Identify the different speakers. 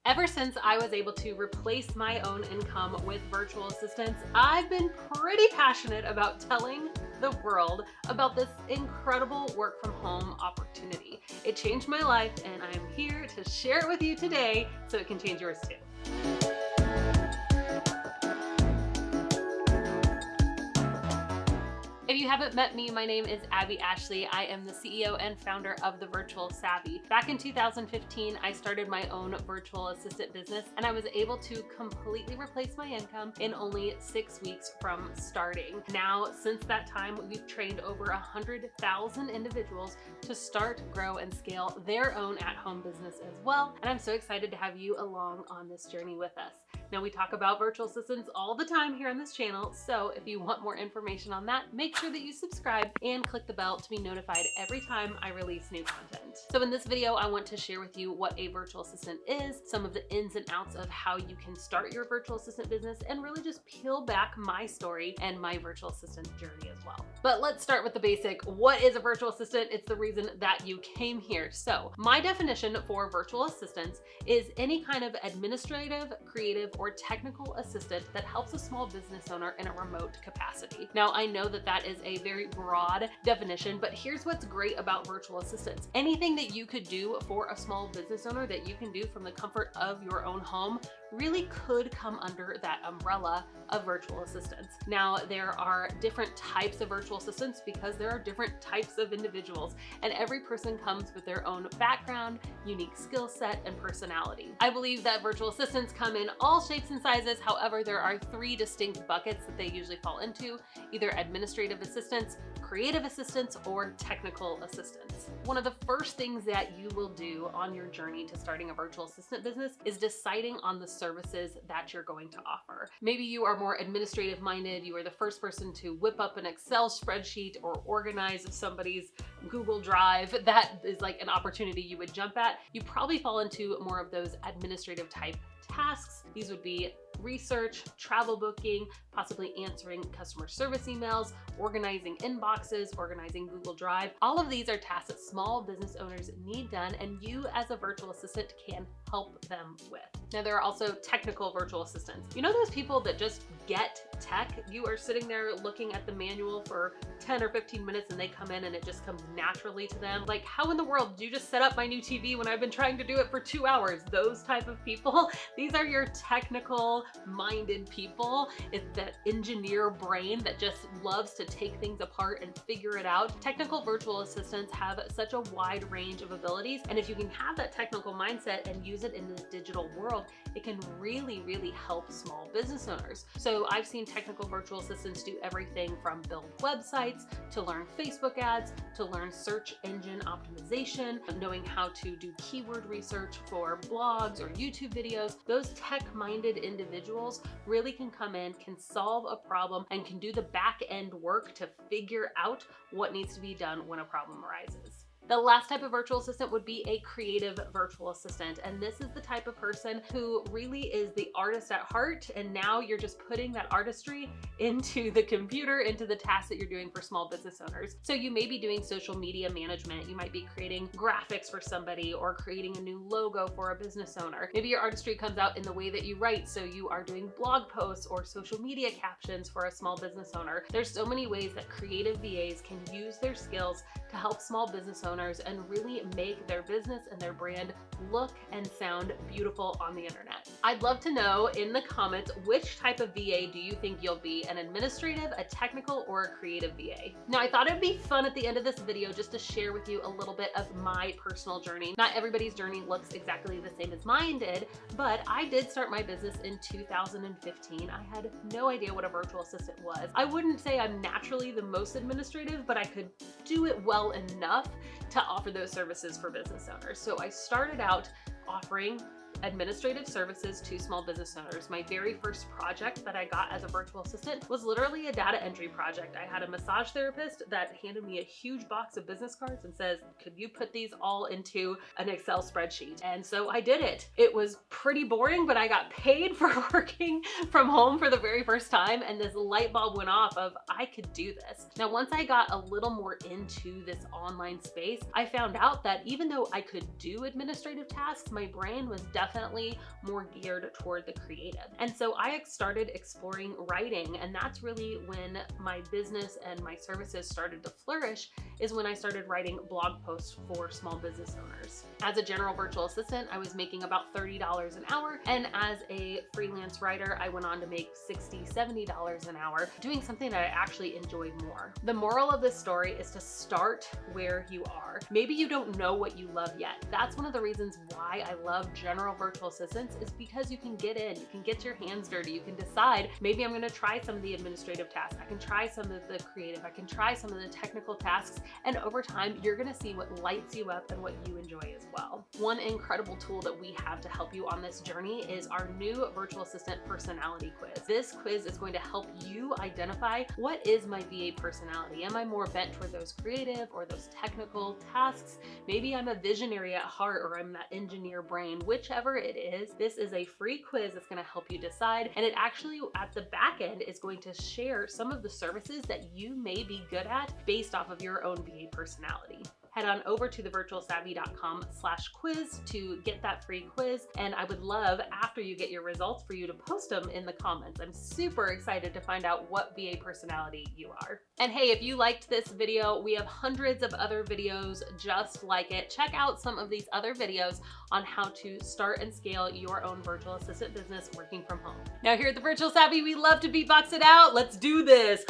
Speaker 1: Ever since I was able to replace my own income with virtual assistants, I've been pretty passionate about telling the world about this incredible work from home opportunity. It changed my life and I'm here to share it with you today so it can change yours too. If you haven't met me, my name is Abbey Ashley. I am the CEO and founder of The Virtual Savvy. Back in 2015, I started my own virtual assistant business and I was able to completely replace my income in only 6 weeks from starting. Now, since that time, we've trained over 100,000 individuals to start, grow, and scale their own at-home business as well. And I'm so excited to have you along on this journey with us. Now, we talk about virtual assistants all the time here on this channel, so if you want more information on that, make sure that you subscribe and click the bell to be notified every time I release new content. So in this video, I want to share with you what a virtual assistant is, some of the ins and outs of how you can start your virtual assistant business, and really just peel back my story and my virtual assistant journey as well. But let's start with the basic. What is a virtual assistant? It's the reason that you came here. So my definition for virtual assistants is any kind of administrative, creative, or technical assistant that helps a small business owner in a remote capacity. Now, I know that that is a very broad definition, but here's what's great about virtual assistants. Anything that you could do for a small business owner that you can do from the comfort of your own home really could come under that umbrella of virtual assistants. Now, there are different types of virtual assistants because there are different types of individuals, and every person comes with their own background, unique skill set, and personality. I believe that virtual assistants come in all shapes and sizes. However, there are 3 distinct buckets that they usually fall into: either administrative assistants, creative assistants, or technical assistants. One of the first things that you will do on your journey to starting a virtual assistant business is deciding on the services that you're going to offer. Maybe you are more administrative minded. You are the first person to whip up an Excel spreadsheet or organize somebody's Google Drive. That is like an opportunity you would jump at. You probably fall into more of those administrative type tasks. These would be research, travel booking, possibly answering customer service emails, organizing inboxes, organizing Google Drive. All of these are tasks that small business owners need done, and you as a virtual assistant can help them with. Now, there are also technical virtual assistants. You know those people that just get tech? You are sitting there looking at the manual for 10 or 15 minutes and they come in and it just comes naturally to them. Like, how in the world did you just set up my new TV when I've been trying to do it for 2 hours? Those type of people, these are your technical minded people. It's that engineer brain that just loves to take things apart and figure it out. Technical virtual assistants have such a wide range of abilities, and if you can have that technical mindset and use it in this digital world, it can really, really help small business owners. So I've seen technical virtual assistants do everything from build websites, to learn Facebook ads, to learn search engine optimization, knowing how to do keyword research for blogs or YouTube videos. Those tech-minded individuals really can come in, can solve a problem, and can do the back-end work to figure out what needs to be done when a problem arises. The last type of virtual assistant would be a creative virtual assistant. And this is the type of person who really is the artist at heart. And now you're just putting that artistry into the computer, into the tasks that you're doing for small business owners. So you may be doing social media management. You might be creating graphics for somebody or creating a new logo for a business owner. Maybe your artistry comes out in the way that you write. So you are doing blog posts or social media captions for a small business owner. There's so many ways that creative VAs can use their skills to help small business owners and really make their business and their brand look and sound beautiful on the internet. I'd love to know in the comments, which type of VA do you think you'll be? An administrative, a technical, or a creative VA? Now, I thought it'd be fun at the end of this video just to share with you a little bit of my personal journey. Not everybody's journey looks exactly the same as mine did, but I did start my business in 2015. I had no idea what a virtual assistant was. I wouldn't say I'm naturally the most administrative, but I could do it well enough to offer those services for business owners. So I started out offering administrative services to small business owners. My very first project that I got as a virtual assistant was literally a data entry project. I had a massage therapist that handed me a huge box of business cards and says, could you put these all into an Excel spreadsheet? And so I did it. It was pretty boring, but I got paid for working from home for the very first time. And this light bulb went off of, I could do this. Now, once I got a little more into this online space, I found out that even though I could do administrative tasks, my brain was definitely definitely more geared toward the creative. And so I started exploring writing, and that's really when my business and my services started to flourish, is when I started writing blog posts for small business owners. As a general virtual assistant, I was making about $30 an hour, and as a freelance writer, I went on to make $60, $70 an hour, doing something that I actually enjoyed more. The moral of this story is to start where you are. Maybe you don't know what you love yet. That's one of the reasons why I love general virtual assistants, is because you can get in, you can get your hands dirty, you can decide, maybe I'm gonna try some of the administrative tasks, I can try some of the creative, I can try some of the technical tasks, and over time, you're gonna see what lights you up and what you enjoy as well. One incredible tool that we have to help you on this journey is our new virtual assistant personality quiz. This quiz is going to help you identify, what is my VA personality? Am I more bent toward those creative or those technical tasks? Maybe I'm a visionary at heart, or I'm that engineer brain. Whichever it is, this is a free quiz that's going to help you decide, and it actually at the back end is going to share some of the services that you may be good at based off of your own VA personality. Head on over to thevirtualsavvy.com/quiz to get that free quiz. And I would love, after you get your results, for you to post them in the comments. I'm super excited to find out what VA personality you are. And hey, if you liked this video, we have hundreds of other videos just like it. Check out some of these other videos on how to start and scale your own virtual assistant business working from home. Now here at The Virtual Savvy, we love to beatbox it out. Let's do this.